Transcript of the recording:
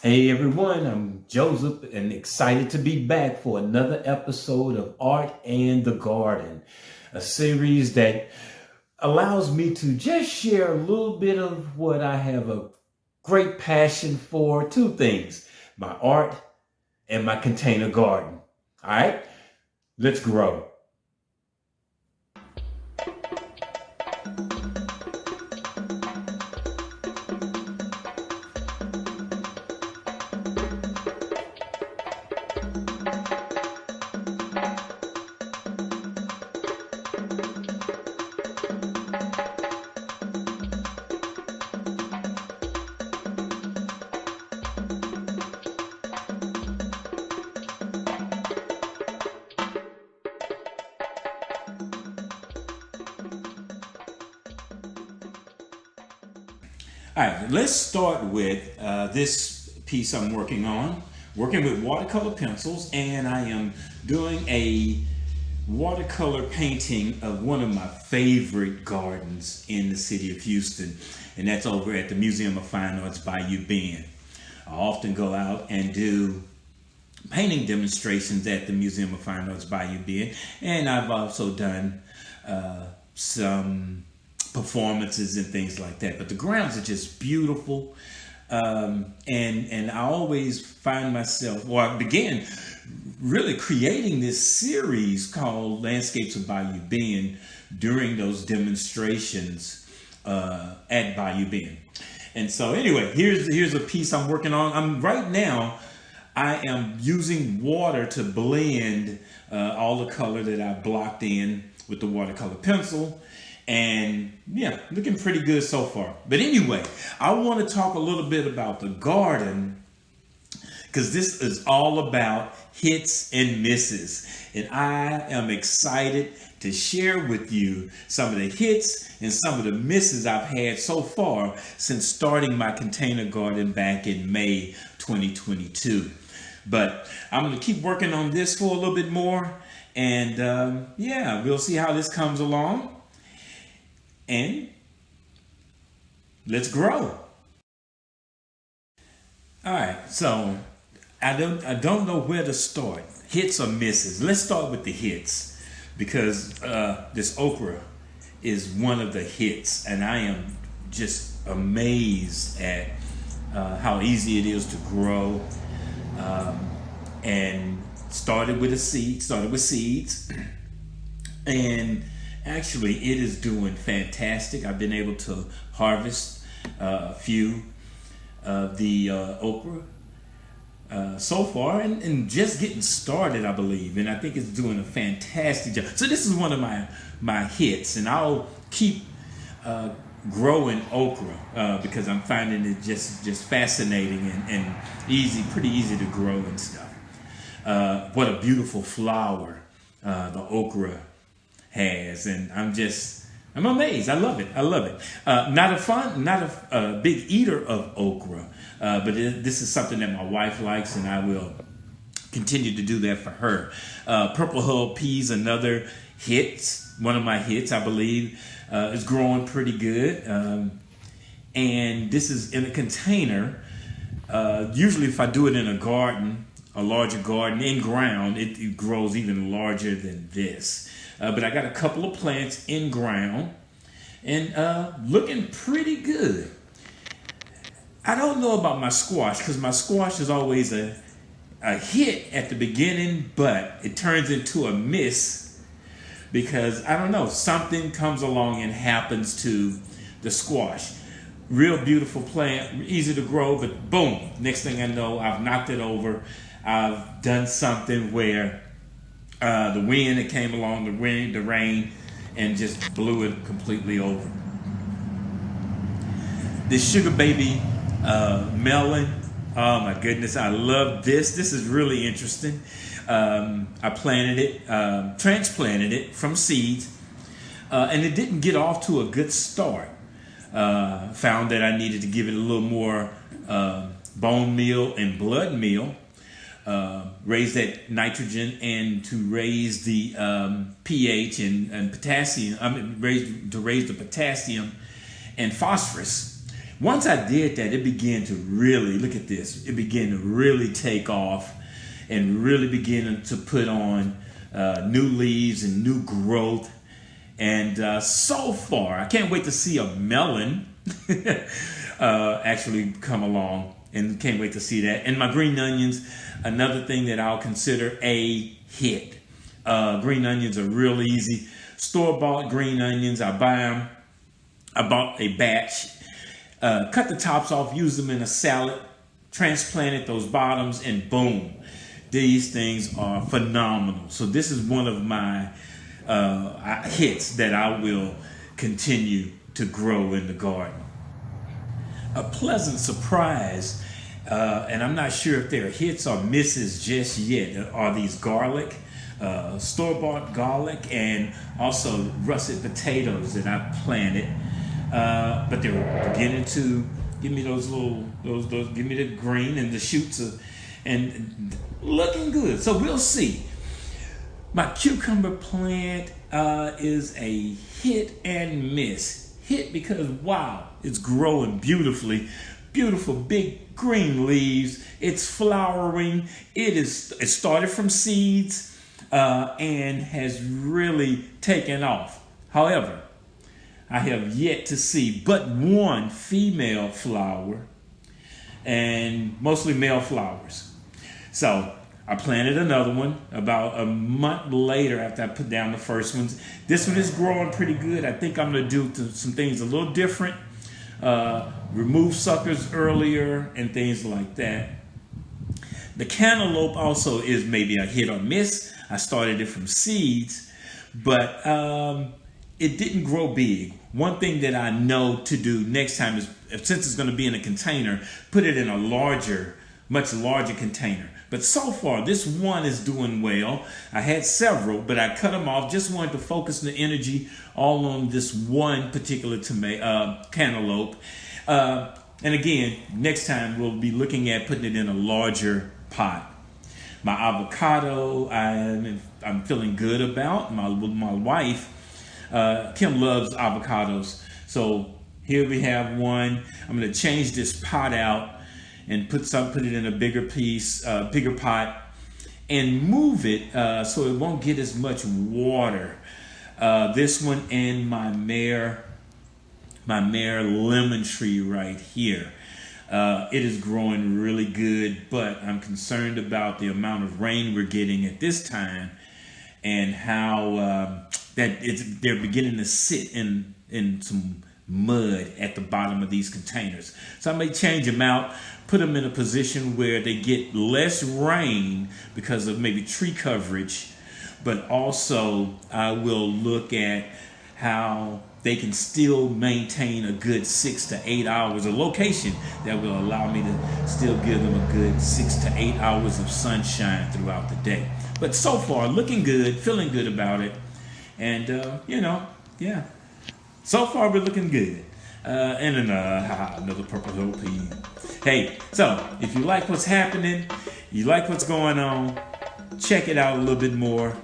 Hey everyone, I'm Joseph and excited to be back for another episode of Art and the Garden, a series that allows me to just share a little bit of what I have a great passion for: two things, my art and my container garden. All right, let's grow. All right, let's start with this piece I'm working on, working with watercolor pencils, and I am doing a watercolor painting of one of my favorite gardens in the city of Houston, and that's over at the Museum of Fine Arts Bayou Bend. I often go out and do painting demonstrations at the Museum of Fine Arts Bayou Bend, and I've also done some performances and things like that. But the grounds are just beautiful, and I always find myself, well, I began really creating this series called Landscapes of Bayou Bend during those demonstrations at Bayou Bend. And so anyway, here's a piece I'm working on. I'm right now I am using water to blend all the color that I blocked in with the watercolor pencil. And yeah, looking pretty good so far. But anyway, I want to talk a little bit about the garden, because this is all about hits and misses. And I am excited to share with you some of the hits and some of the misses I've had so far since starting my container garden back in May 2022. But I'm going to keep working on this for a little bit more. And yeah, we'll see how this comes along. And let's grow. All right, so I don't know where to start. Hits or misses? Let's start with the hits, because this okra is one of the hits, and I am just amazed at how easy it is to grow. And started with seeds, and actually it is doing fantastic. I've been able to harvest a few of the okra so far, and just getting started, I believe, and I think it's doing a fantastic job. So this is one of my hits, and I'll keep growing okra because I'm finding it just fascinating and pretty easy to grow and stuff. What a beautiful flower the okra has, and I'm amazed. I love it. Not a big eater of okra, but this is something that my wife likes, and I will continue to do that for her. Purple hull peas, another hit, one of my hits, I believe, is growing pretty good. And this is in a container. Usually if I do it in a garden, a larger garden in ground, it grows even larger than this. But I got a couple of plants in ground and looking pretty good. I don't know about my squash, because my squash is always a hit at the beginning, but it turns into a miss because, I don't know, something comes along and happens to the squash. Real beautiful plant, easy to grow, but boom, next thing I know, I've knocked it over. I've done something where the wind that came along, the rain, and just blew it completely over. This sugar baby melon, oh my goodness, I love this. This is really interesting. I planted it, transplanted it from seeds, and it didn't get off to a good start. Found that I needed to give it a little more bone meal and blood meal, raise that nitrogen, and to raise the pH and potassium. Raise the potassium and phosphorus, Once I did that, it began to really, look at this, it began to really take off and really begin to put on new leaves and new growth. And so far, I can't wait to see a melon actually come along, and can't wait to see that. And my green onions, another thing that I'll consider a hit. Green onions are real easy. Store-bought green onions, I buy them. I bought a batch, cut the tops off, use them in a salad, transplanted those bottoms, and boom. These things are phenomenal. So this is one of my hits that I will continue to grow in the garden. A pleasant surprise, and I'm not sure if they're hits or misses just yet, are these garlic, store-bought garlic, and also russet potatoes that I planted. But they're beginning to give me those give me the green, and the shoots are, and looking good. So we'll see. My cucumber plant is a hit and miss. Hit because, wow, it's growing beautifully. Beautiful big green leaves. It's flowering. It started from seeds and has really taken off. However, I have yet to see but one female flower, and mostly male flowers. So I planted another one about a month later after I put down the first ones. This one is growing pretty good. I think I'm going to do some things a little different. Remove suckers earlier and things like that. The cantaloupe also is maybe a hit or miss. I started it from seeds, but it didn't grow big. One thing that I know to do next time is, since it's going to be in a container, put it in a much larger container. But so far, this one is doing well. I had several, but I cut them off. Just wanted to focus the energy all on this one particular cantaloupe. And again, next time we'll be looking at putting it in a larger pot. My avocado, I'm feeling good about. My wife, Kim, loves avocados. So here we have one. I'm going to change this pot out and put it in a bigger pot, and move it so it won't get as much water. This one and my mare lemon tree right here. It is growing really good, but I'm concerned about the amount of rain we're getting at this time, and how they're beginning to sit in some mud at the bottom of these containers. So I may change them out, put them in a position where they get less rain because of maybe tree coverage, but also I will look at how they can still maintain a good 6 to 8 hours, a location that will allow me to still give them a good 6 to 8 hours of sunshine throughout the day. But so far, looking good, feeling good about it. And, yeah. So far, we're looking good. And another purple hill pea. Hey, so if you like what's happening, you like what's going on, check it out a little bit more.